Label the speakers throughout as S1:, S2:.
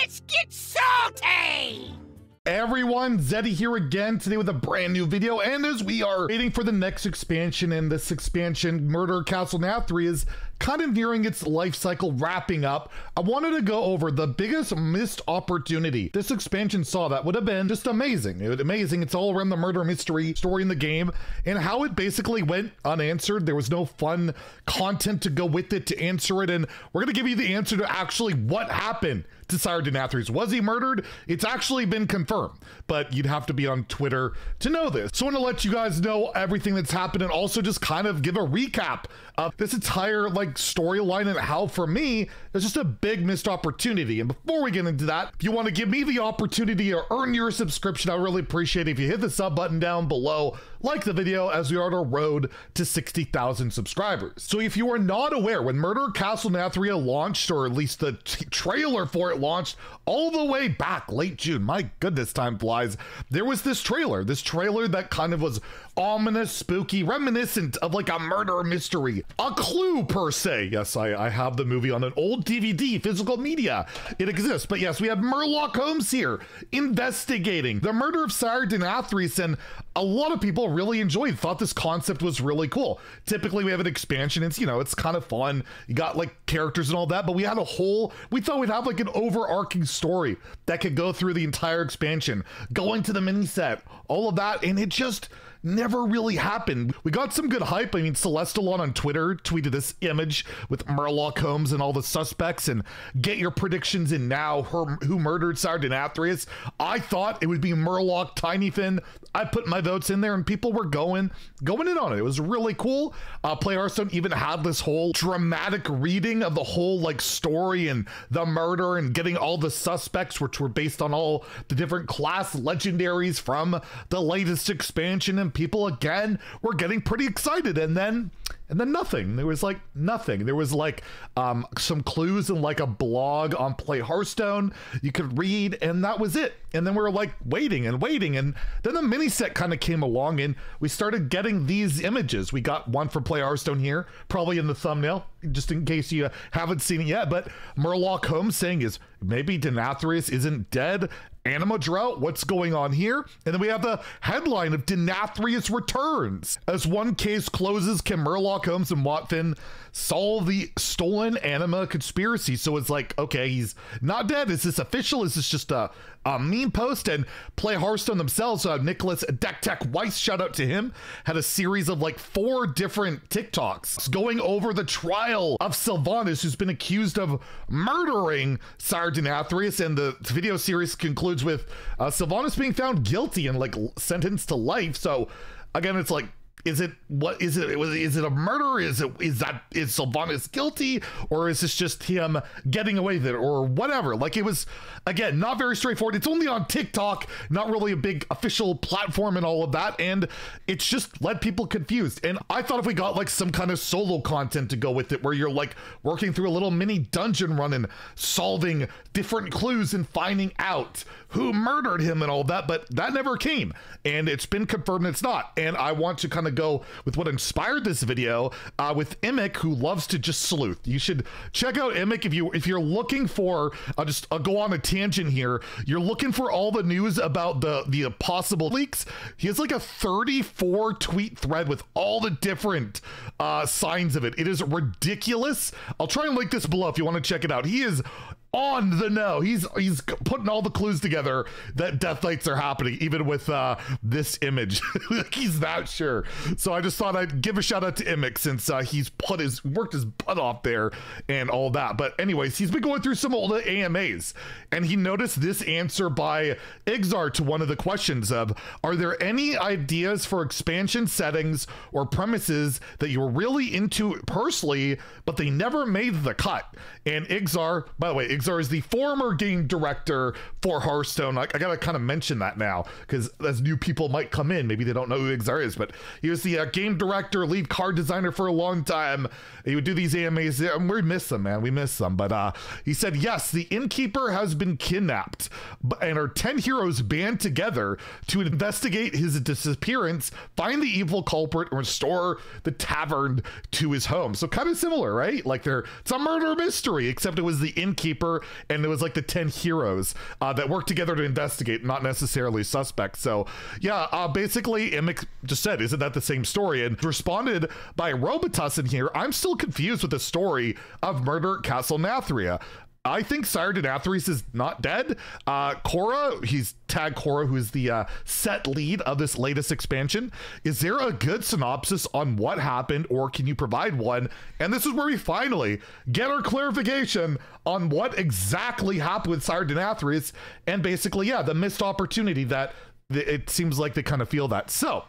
S1: Let's get salty!
S2: Everyone, Zeddy here again today with a brand new video, and as we are waiting for the next expansion, and this expansion, Murder Castle Nathria, is kind of nearing its life cycle, wrapping up, I wanted to go over the biggest missed opportunity this expansion saw that would have been just amazing. It was amazing. It's all around the murder mystery story in the game and how it basically went unanswered. There was no fun content to go with it to answer it, and we're going to give you the answer to actually what happened to Sire Denathrius. Was he murdered? It's actually been confirmed, but you'd have to be on Twitter to know this. So I want to let you guys know everything that's happened and also just kind of give a recap of this entire storyline and how, for me, it's just a big missed opportunity. And before we get into that, if you want to give me the opportunity to earn your subscription, I really appreciate it if you hit the sub button down below, like the video, as we are on our road to 60,000 subscribers. So if you are not aware, when Murder Castle Nathria launched, or at least the trailer for it launched all the way back late June, my goodness, time flies, there was this trailer that kind of was ominous, spooky, reminiscent of like a murder mystery, a clue per se. Yes, I have the movie on an old DVD, physical media, it exists. But yes, we have Sherlock Holmes here investigating the murder of Sire Denathrius, and a lot of people really thought this concept was really cool. Typically we have an expansion, it's, you know, it's kind of fun, you got like characters and all that, but we thought we'd have like an overarching story that could go through the entire expansion, going to the mini set, all of that, and it just never really happened. We got some good hype. I mean, Celestalon on Twitter tweeted this image with Sherlock Holmes and all the suspects, and get your predictions in now. Who murdered Sire Denathrius? I thought it would be Murloc Tinyfin. I put my votes in there and people were going in on it. It was really cool. Play Hearthstone even had this whole dramatic reading of the whole story and the murder, and getting all the suspects, which were based on all the different class legendaries from the latest expansion, and people again were getting pretty excited, and then nothing. There was nothing. There was some clues in a blog on Play Hearthstone you could read, and that was it. And then we were waiting, and then the mini set kind of came along, and we started getting these images. We got one for Play Hearthstone here, probably in the thumbnail, just in case you haven't seen it yet. But Sherlock Holmes saying is maybe Denathrius isn't dead. Anima drought, what's going on here? And then we have the headline of Denathrius returns. As one case closes, can Sherlock Holmes and Watfin solve the stolen anima conspiracy? So it's okay, he's not dead. Is this official? Is this just a meme post? And Play Hearthstone themselves, Nicholas Deck Weiss, shout out to him, had a series of 4 different TikToks going over the trial of Sylvanas, who's been accused of murdering Sire Denathrius, and the video series concludes with Sylvanas being found guilty and sentenced to life. So again, it's is it a murder? Is Sylvanas guilty, or is this just him getting away with it, or whatever? It was, again, not very straightforward. It's only on TikTok, not really a big official platform and all of that, and it's just led people confused. And I thought if we got some kind of solo content to go with it, where you're working through a little mini dungeon run and solving different clues and finding out who murdered him and all that, but that never came, and it's been confirmed it's not. And I want to kind of go with what inspired this video, with Immick, who loves to just sleuth. You should check out Immick if you're looking for, I'll go on a tangent here, you're looking for all the news about the possible leaks. He has a 34 tweet thread with all the different signs of it. It is ridiculous. I'll try and link this below if you want to check it out. He is on the know. He's putting all the clues together that death knights are happening, even with this image. He's that sure. So I just thought I'd give a shout out to Immick, since he's worked his butt off there and all that. But anyways, he's been going through some old AMAs, and he noticed this answer by Igzar to one of the questions of, are there any ideas for expansion settings or premises that you were really into personally, but they never made the cut? And Igzar, by the way, Igzar is the former game director for Hearthstone. I gotta kind of mention that now, because as new people might come in, maybe they don't know who Igzar is, but he was the game director, lead card designer for a long time. He would do these AMAs. We miss them, man. We miss them. But he said, yes, the innkeeper has been kidnapped, and our 10 heroes band together to investigate his disappearance, find the evil culprit, and restore the tavern to his home. So kind of similar, right? It's a murder mystery, except it was the innkeeper together, and it was like the 10 heroes that worked together to investigate, not necessarily suspects. So yeah, basically Immick just said, isn't that the same story? And responded by Robitus in here, I'm still confused with the story of Murder Castle Nathria. I think Sire Denathrius is not dead. Cora, he's tagged Cora, who's the set lead of this latest expansion. Is there a good synopsis on what happened, or can you provide one? And this is where we finally get our clarification on what exactly happened with Sire Denathrius, and basically, yeah, the missed opportunity that it seems like they kind of feel that. So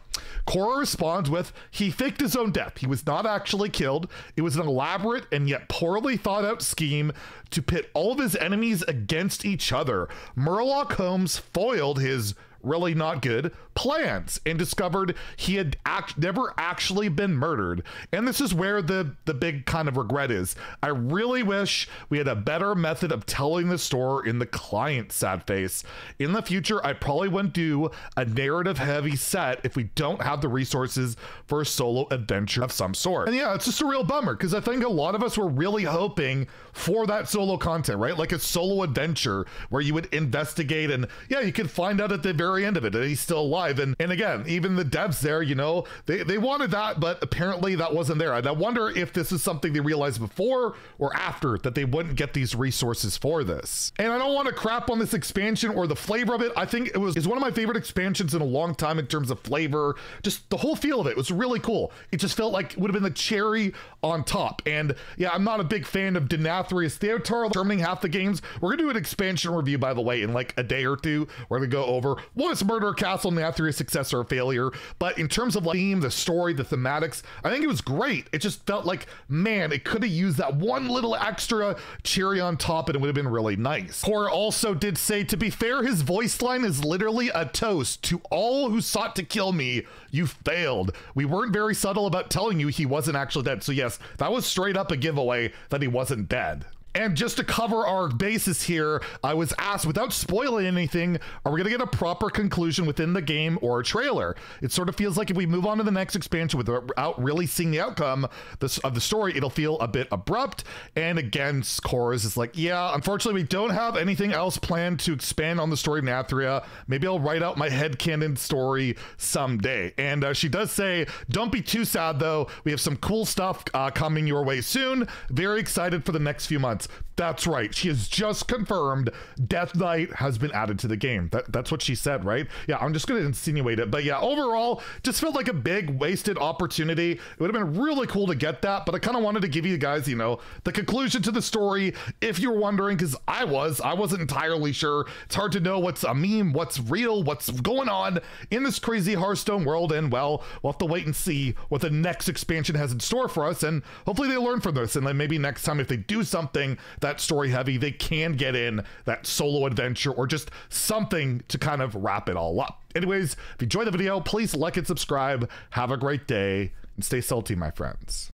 S2: Cora responds with, he faked his own death. He was not actually killed. It was an elaborate and yet poorly thought out scheme to pit all of his enemies against each other. Murloc Holmes foiled his really not good plans and discovered he had never actually been murdered. And this is where the big kind of regret is. I really wish we had a better method of telling the story in the client, sad face. In the future, I probably wouldn't do a narrative heavy set if we don't have the resources for a solo adventure of some sort. And yeah, it's just a real bummer, because I think a lot of us were really hoping for that solo content, right? Like a solo adventure where you would investigate, and yeah, you could find out at the very end of it that he's still alive. And again, even the devs there, you know, they wanted that, but apparently that wasn't there. And I wonder if this is something they realized before or after that they wouldn't get these resources for this. And I don't want to crap on this expansion or the flavor of it. I think it's one of my favorite expansions in a long time in terms of flavor. Just the whole feel of it was really cool. It just felt like it would have been the cherry on top. And yeah, I'm not a big fan of Denathrius Theotar determining half the games. We're gonna do an expansion review, by the way, in like a day or two. We're gonna go over was Murder Castle Nathria success or a failure. But in terms of like theme, the story, the thematics, I think it was great. It just felt like, man, it could have used that one little extra cherry on top and it would have been really nice. Cora also did say, to be fair, his voice line is literally a toast to all who sought to kill me. You failed. We weren't very subtle about telling you he wasn't actually dead. So yes, that was straight up a giveaway that he wasn't dead. And just to cover our bases here, I was asked, without spoiling anything, are we going to get a proper conclusion within the game or a trailer? It sort of feels like if we move on to the next expansion without really seeing the outcome of the story, it'll feel a bit abrupt. And again, Cora's is like, yeah, unfortunately, we don't have anything else planned to expand on the story of Nathria. Maybe I'll write out my headcanon story someday. And she does say, don't be too sad, though. We have some cool stuff coming your way soon. Very excited for the next few months. That's right. She has just confirmed Death Knight has been added to the game. That's what she said, right? Yeah, I'm just going to insinuate it. But yeah, overall, just felt like a big wasted opportunity. It would have been really cool to get that, but I kind of wanted to give you guys, you know, the conclusion to the story if you were wondering, because I wasn't entirely sure. It's hard to know what's a meme, what's real, what's going on in this crazy Hearthstone world. And well, we'll have to wait and see what the next expansion has in store for us. And hopefully they learn from this. And then maybe next time, if they do something that story heavy, they can get in that solo adventure or just something to kind of wrap it all up. Anyways, if you enjoyed the video, please like and subscribe. Have a great day and stay salty, my friends.